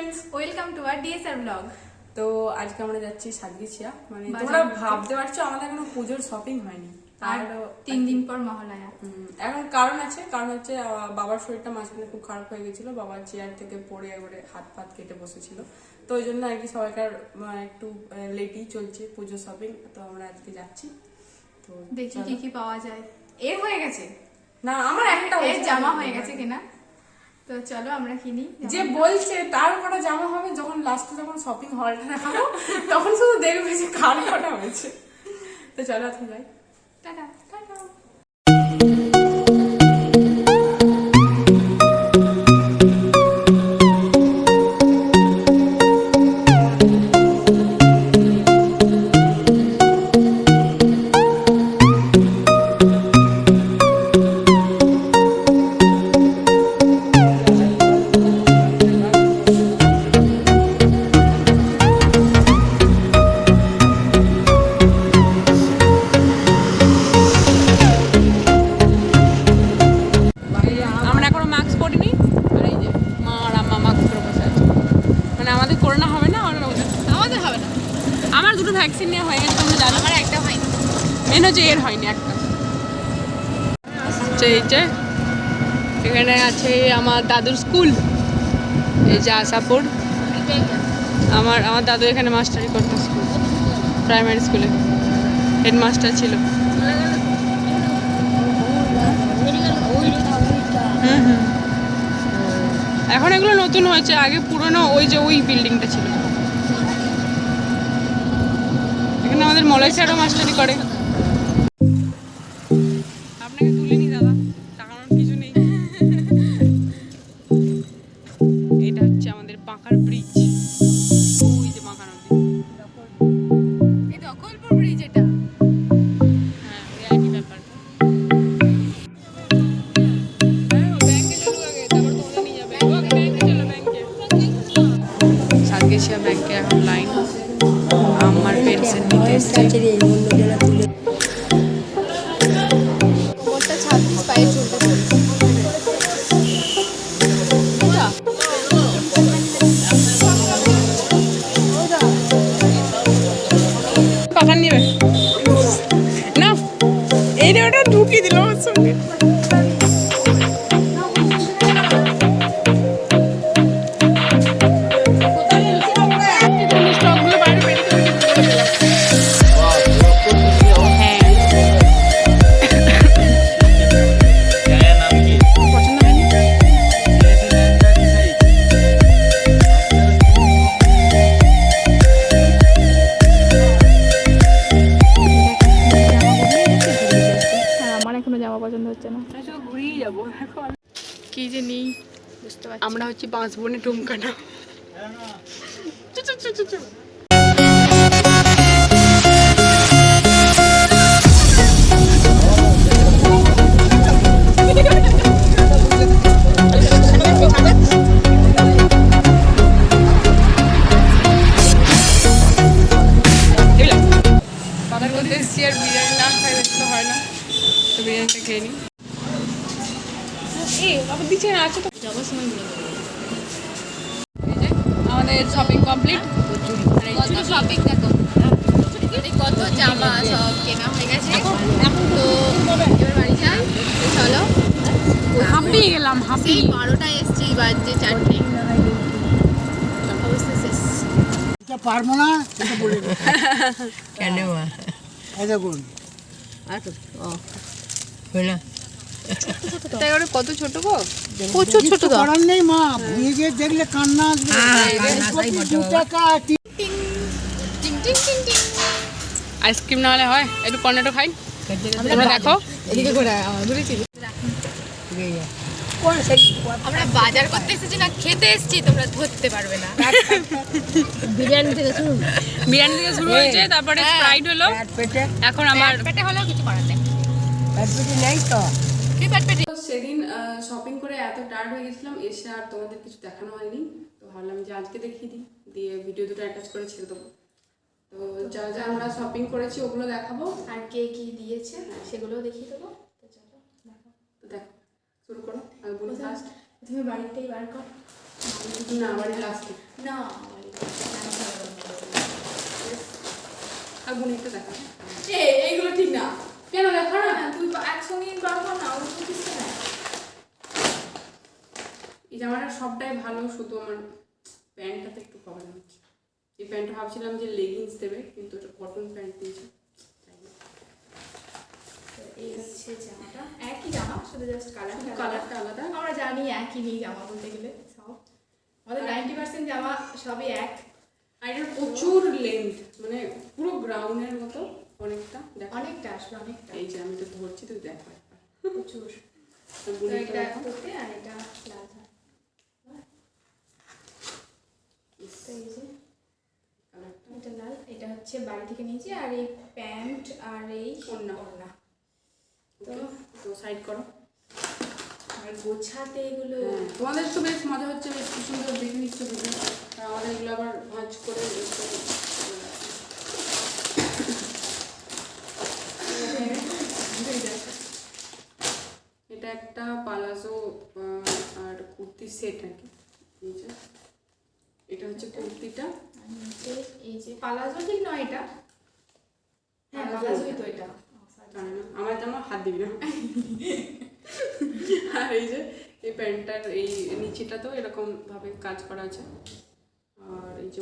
Friends welcome to our DSR blog. তো আজকে আমরা যাচ্ছি সাতগিছিয়া, মানে তোমরা ভাবতে পারছো আমাদের এখনো পুজোর শপিং হয়নি, আর 3 দিন পর মহালয়া। এখন কারণ হচ্ছে বাবার শরীরটা মাঝখানে খুব খারাপ হয়ে গেছিল, বাবার চেয়ার থেকে পড়ে একবারে হাত পাত কেটে বসেছিল, তো ওই জন্য আর কি সবাইকার একটু লেটই চলছে পুজোর শপিং। তো আমরা আজকে যাচ্ছি, তো দেখি কি কি পাওয়া যায়। এর হয়ে গেছে না, আমার একটা জামা হয়ে গেছে কিনা, তো চলো আমরা কিনি। যে বলছে তার কটা জামা হবে, যখন লাস্টে যখন শপিং হলটা দেখাবো তখন শুধু দেখবে যে কার কটা হয়েছে। তো চলো এখন যাই, টাটা টাটা। ভ্যাকসিন নেওয়া হয়ে গেছে, তোমরা জানো। আমার একটা হয়নি, মেন হচ্ছে এর হয়নি একটা। এই যে এখানে আছে আমার দাদুর স্কুল, এই যে আশাপুর। আমার দাদু এখানে মাস্টারি করতো, স্কুল প্রাইমারি স্কুলে হেডমাস্টার ছিল। এখন এগুলো নতুন হয়েছে, আগে পুরনো ওই যে ওই বিল্ডিংটা ছিল। এখানে আমাদের মলয় স্যারও মাস্টারি করে। আপনাকে তুলিনি দাদা, টাকানোর কিছু নেই। এটা হচ্ছে আমাদের বাঁকার ব্রিজ, ওই যে বাঁকা নদী, এই দখলপুর ব্রিজ এটা। হ্যাঁ ওই একই ব্যাপার। সাতগেছিয়া ব্যাংকে এখন লাইন, আমার পেনশন নিতে এসছে। কোনটা 26 পায়ে চলতে চলছে। পাখান নিবে না, এই রে ওটা ঢুকিয়ে দিল ওর সঙ্গে। কি যে নেই বুঝতে পারছি। আমরা হচ্ছে বাঁশবনে টুমকানা। বাবার বলতে এসছি, আর বিরিয়ানি না খাইলে তো হয় না, তো বিরিয়ানিটা খেয়ে নিই। দিচ্ছে না, আছে তো যাবার সময় আমাদের শপিং কমপ্লিট। কত শপিং দেখো, কত জামা সব কেনা হয়ে গেছে। তো এবার বাড়ি যাই, চলো। হাঁপিয়ে গেলাম, হাঁপিয়ে 12টা এসছি, বাজছে 4টে, অবস্থা শেষ। এটা পারবো না, এটা বলে দেবো কেন এই দেখুন। তাই ওটা কত ছোট গো, প্রচুর ছোট তো। করার নেই মা, ভেঙে দেখলে কান্না আসবে। 2 টাকা টিং টিং টিং টিং। আইসক্রিম না হলে হয়, একটু কর্নেটো খাই। তোমরা দেখো এদিকে ঘোরা ঘুরেছি। আমরা বাজার করতে এসেছি না খেতে এসেছি, তোমরা ধরতে পারবে না। বিরিয়ানি থেকে শুরু হয়েছে, তারপরে স্প্রাইট হলো, এখন আমার পেটে হলেও কিছু করার নেই। নেই তো। সেদিন শপিং করে এত টায়ার্ড হয়ে গেছিলাম, এসে আর তোমাদের কিছু দেখানো হয়নি, তো ভাবলাম যে আজকে দেখিয়ে দিই, দিয়ে ভিডিও দুটো অ্যাটাচ করে ছেড়ে দেবো। তো যা যা আমরা শপিং করেছি ওগুলো দেখাবো, আর কে কি দিয়েছে সেগুলোও দেখিয়ে দেবো। তো চলো দেখো, তো দেখো শুরু করো, আমি বলি ফার্স্ট। তুমি বাড়িতেই বার কর। না আবার লাস্টে না আর বোনেরটা দেখা এইগুলো ঠিক না। কেন দেখা না তুই একসঙ্গে বার কর না, ওগুলো ঠিক না। এই জামাটা সবটাই ভালো, শুধু আমার প্যান্টটাতে একটু প্রবলেম হচ্ছে। এই প্যান্টটা ভাবছিলাম যে লেগিংস দেবে, কিন্তু এটা কটন প্যান্ট দিয়েছে। এই হচ্ছে জামাটা, একই জামা, শুধু জাস্ট কালারটা কালারটা আলাদা। আমরা জানি একই নেই জামা বলতে গেলে সব, আমাদের 90% জামা সবই এক। আর এটার প্রচুর লেন্থ, মানে পুরো গ্রাউন্ডের মতো অনেকটা। দেখো অনেকটা আসবে, অনেকটা এই যে আমি তো ধরছি, তুই দেখো একবার। প্রচুর। তো বুনেরটা এটা দেখো। করতে আর এটা লাল ধার। তো এই যে কালারটা এটা লাল, এটা হচ্ছে বাড়ি থেকে নিয়েছি। আর এই প্যান্ট আর এই ওড়না। ওড়না তো তো সাইড করো। আর গোছাতে এগুলো তোমাদের তো বেশ মজা হচ্ছে, বেশ কি সুন্দর দেখে নিচ্ছ ভিডিও। আর আমাদের এগুলো আবার ভাঁজ করে এটা একটা পালাজো আর কুর্তির সেট আর কি। এই যে এটা হচ্ছে কুর্তিটা। আর নিচে এই যে পালাজো ঠিক নয় এটা, হ্যাঁ পালাজো পালাজোই তো এটা। জানি না, আমার জামা হাত দিবি না। আর এই যে এই প্যান্টটার এই নিচেটাতেও এরকম ভাবে কাজ করা আছে। আর এই যে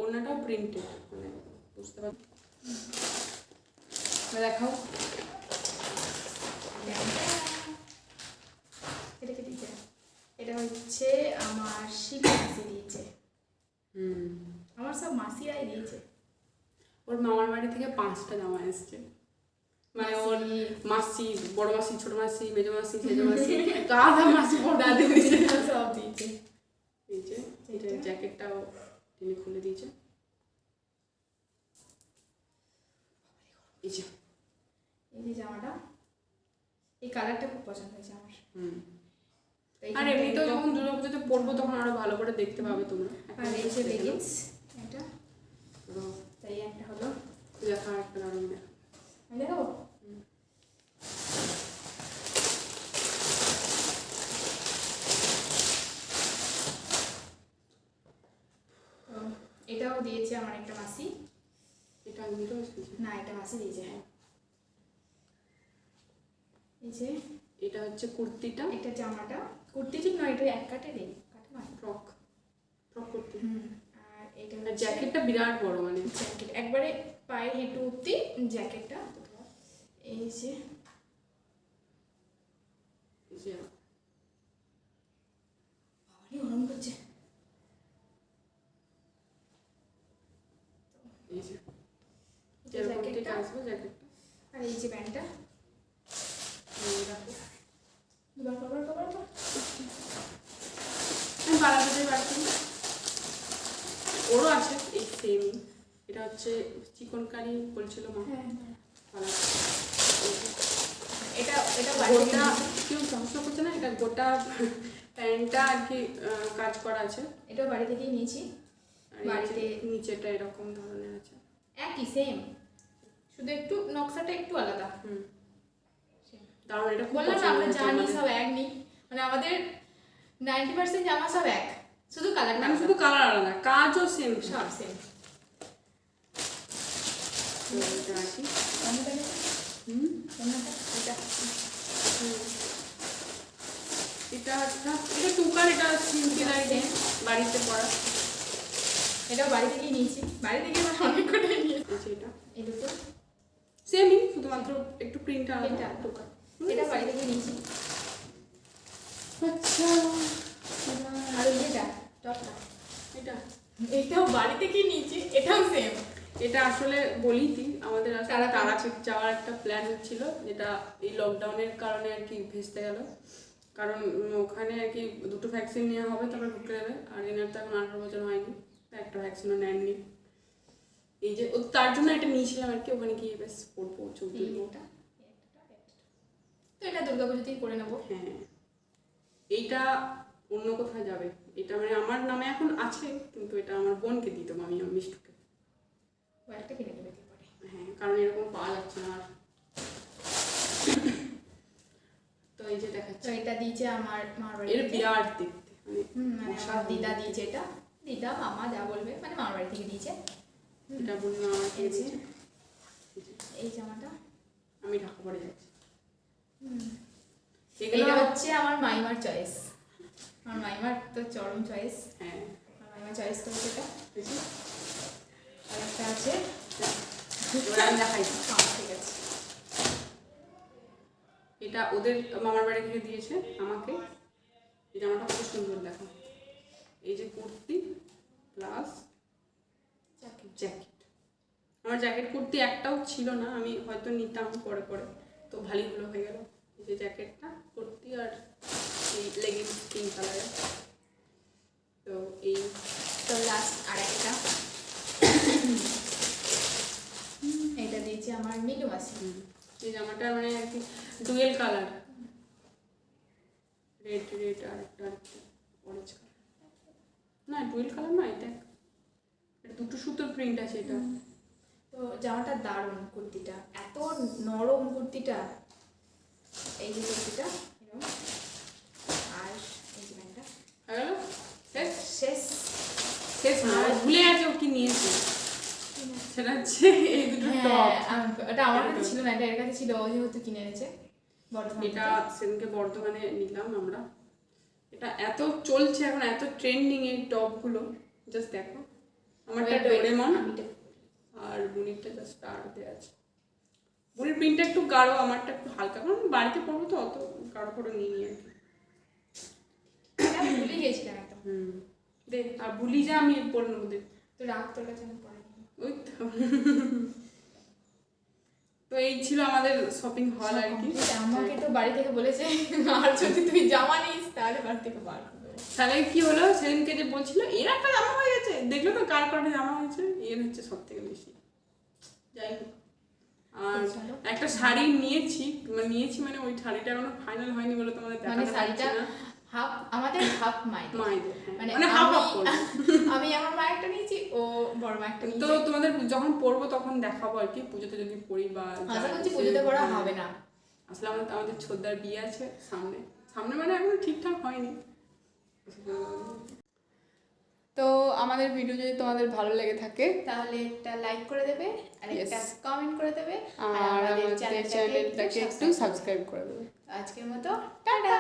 ওড়নাটাও প্রিন্টেড, মানে বুঝতে পারছো। দেখাও এটা কি দিয়েছে? এটা হচ্ছে আমার শিপি মাসি দিয়েছে, আমার সব মাসিরাই দিয়েছে। ওর মামার বাড়ি থেকে 5টা জামা এসছে, মানে ওর মাসি, বড় মাসি, ছোট মাসি, মেজো মাসি, সেজো মাসি, দাদা মাসি, বড় দাদি দিয়েছে, সব দিয়েছে। এই যে এটা জ্যাকেটটাও তিনি খুলে দিয়েছে। এই যে এই যে জামাটা, এই কালারটা খুব পছন্দ হয়েছে আমার। তো আর এমনিতেও যখন দুর্গাপুজোতে পরবো তখন আরো ভালো করে দেখতে পাবে তোমরা। আর এই যে লেগিংস এটা, তো তাই একটা হলো। দেখা একটা দারুণ দেখা। আমি দেখাবো। তো এটাও দিয়েছে আমার একটা মাসি। এটা আমি তো এসেছি। না এটা মাসি দিয়েছে। এই যে এটা হচ্ছে কুর্তিটা, এটা জামাটা, কুর্তি ঠিক নয়, এটা এক কাটে দেই, কাটে নয়, ফ্রক কুর্তি। আর এটা আর হচ্ছে জ্যাকেটটা বিরাট বড়, মানে জ্যাকেট, একবারে পায়ে হেঁটু অব্দি জ্যাকেটটা। এই যে এই যে বাবারই গরম করছে। এই যে এটা এরকম ঠিক জ্যাকেটটা আসবে জ্যাকেটটা। আর এই যে প্যান্টটা। এই দেখো দুবার কভার কভার কর। আমি বাড়াতে পারছি, ওরও আছে এই সেম। এটা হচ্ছে চিকন কারি বলছিল মা। হ্যাঁ বাড়াতে। এটা এটা গোটা কেউ সমস্যা করছে না, এটা গোটা প্যান্টটা আর কি কাজ করা আছে। এটাও বাড়ি থেকেই নিয়েছি। আর এই বাড়িতে যে নিচেটা এরকম ধরনের আছে। একই সেম, শুধু একটু নকশাটা একটু আলাদা। কারণ এটা খুব বললাম না, আমরা পছন্দ জানি হয়েছে সব এক নেই, মানে আমাদের 90% জামা সব এক, শুধু কালারটা মানে শুধু কালার আলাদা, কাজও সেম সব সেম। এটা টুকার, এটা সিম্পল আইটেম বাড়িতে পরা। এটাও বাড়ি থেকেই নিয়েছি, বাড়ি থেকে আমার অনেক কটাই নিয়েছি। এটা এই দুটো সেমই, শুধুমাত্র একটু প্রিন্ট এটা আলাদা। টুকার, এটা বাড়ি থেকে নিয়েছি। আচ্ছা আর ওই যেটা টপটা, এটা এটাও বাড়ি থেকেই নিয়েছি, এটাও সেম। এটা আসলে বলি তুই, আমাদের আসলে তারাপীঠ তারাপীঠ যাওয়ার একটা প্ল্যান হচ্ছিল, যেটা এই লকডাউনের কারণে আর কি ভেস্তে গেল। কারণ ওখানে আর কি 2টো ভ্যাকসিন নেওয়া হবে, তারপর ঢুকতে দেবে। আর এনার তো এখন 18 বছর হয়নি, একটা ভ্যাকসিনও নেননি। এই যে তার জন্য এটা নিয়েছিলাম আর কি, ওখানে গিয়ে বেশ পড়বো, ছবি তুলবো। তো এটা দুর্গাপুজোতেই করে নেবো। হ্যাঁ, এইটা অন্য কোথাও যাবে, এটা মানে আমার নামে এখন আছে, কিন্তু এটা আমার বোনকে দিত, আমি মিষ্টুকে। ও একটা কিনে দেবে পরে। হ্যাঁ, কারণ এরকম পাওয়া যাচ্ছে না আর। তো এই যে দেখাচ্ছে, তো এটা দিয়েছে আমার মার বাড়ি এর থেকে। বিরাট দেখতে, মানে মানে আমার দিদা দিয়েছে এটা, দিদা মামা যা বলবে, মানে মামার বাড়ি থেকে দিয়েছে। এটা বলি না আমার এই যে এই জামাটা আমি ঢাকা পড়ে যাচ্ছি। এটা হচ্ছে আমার মাইমার চয়েস, আমার মাইমার তো চরম চয়েস। হ্যাঁ আমার মাইমার চয়েস করেছে এটা। আর একটা আছে, এবার আমি দেখাই। ঠিক আছে। এটা ওদের মামার বাড়ি থেকে দিয়েছে আমাকে। এই জামাটা খুব সুন্দর, দেখো এই যে কুর্তি প্লাস জ্যাকেট। আমার জ্যাকেট কুর্তি একটাও ছিল না, আমি হয়তো নিতাম পরে পরে, তো ভালোই হলো হয়ে গেল। এই যে জ্যাকেটটা, কুর্তি আর এই লেগিংস পিঙ্ক কালারের। তো এই তো লাস্ট আর একটা এটা দিয়েছে আমার মিটু মাসি। এই জামাটা মানে আর কি ডুয়েল কালার, রেড রেড আর একটা অরেঞ্জ কালার। না ডুয়েল কালার না, এটা দুটো সুতোর প্রিন্ট আছে এটা। তো জামাটা দারুণ, কুর্তিটা এত নরম কুর্তিটা, এই যে কুর্তিটা এরকম, আর এই যে প্যান্টটা হয়ে গেল শেষ। শেষ। শেষ না, ভুলে গেছে ও কি নিয়েছে। সেটা হচ্ছে এই দুটো টপ। এটা আমার কাছে ছিল না, এটা এর কাছে ছিল, ও যেহেতু কিনে এনেছে বর্ধমান এটা থেকে। সেদিনকে বর্ধমানে নিলাম আমরা। এটা এত চলছে এখন, এত ট্রেন্ডিং এই টপগুলো, জাস্ট দেখো। আমারটা ডোরেমন আর বুনিরটা জাস্ট স্টার দেওয়া আছে। বুনির প্রিন্টটা একটু গাঢ়, আমারটা একটু হালকা, কারণ বাড়িতে পরবো তো অত গাঢ় করে নিয়ে নিই আর কি। এটা আমি ভুলে গিয়েছিলাম একদম। দে আর ভুলি যা, আমি পরে নেবো। দে তো রাগ তোর কাছে আমি পরে নিই। ওই তো। তো এই ছিল আমাদের শপিং হল আর কি। আমাকে তো বাড়ি থেকে বলেছে আর যদি তুই জামা নিস তাহলে বাড়ি থেকে বার করে দেবে। তাহলে কি হলো, সেদিনকে যে বলছিল এর একটা জামা হয়ে গেছে, দেখলো তো কার কটা জামা হয়েছে, এর হচ্ছে সব থেকে বেশি। যাই হোক, আর একটা শাড়ি নিয়েছি, মানে ওই শাড়িটা এখনো ফাইনাল হয়নি বলে তোমাদের মানে দেখাতে শাড়িটা পারছি না। হাফ আমাদের হাফ মায়েদের, মানে মানে হাফ আমি হাফ করবো। আমি আমার মায়েরটা নিয়েছি, ও বড় মায়েরটা তো নিয়েছে। তোমাদের যখন পরবো তখন দেখাবো আর কি, পুজোতে যদি পড়ি বা আশা করছি পুজোতে পড়া হবে না। আসলে আমাদের ছোটদার বিয়ে আছে সামনে, মানে এখনো ঠিকঠাক হয়নি। তো আমাদের ভিডিও যদি তোমাদের ভালো লেগে থাকে তাহলে একটা লাইক করে দেবে আর একটা Yes. কমেন্ট করে দেবে আর আমাদের চ্যানেলটাকে একটু সাবস্ক্রাইব করে দেবে। আজকের মতো টাটা।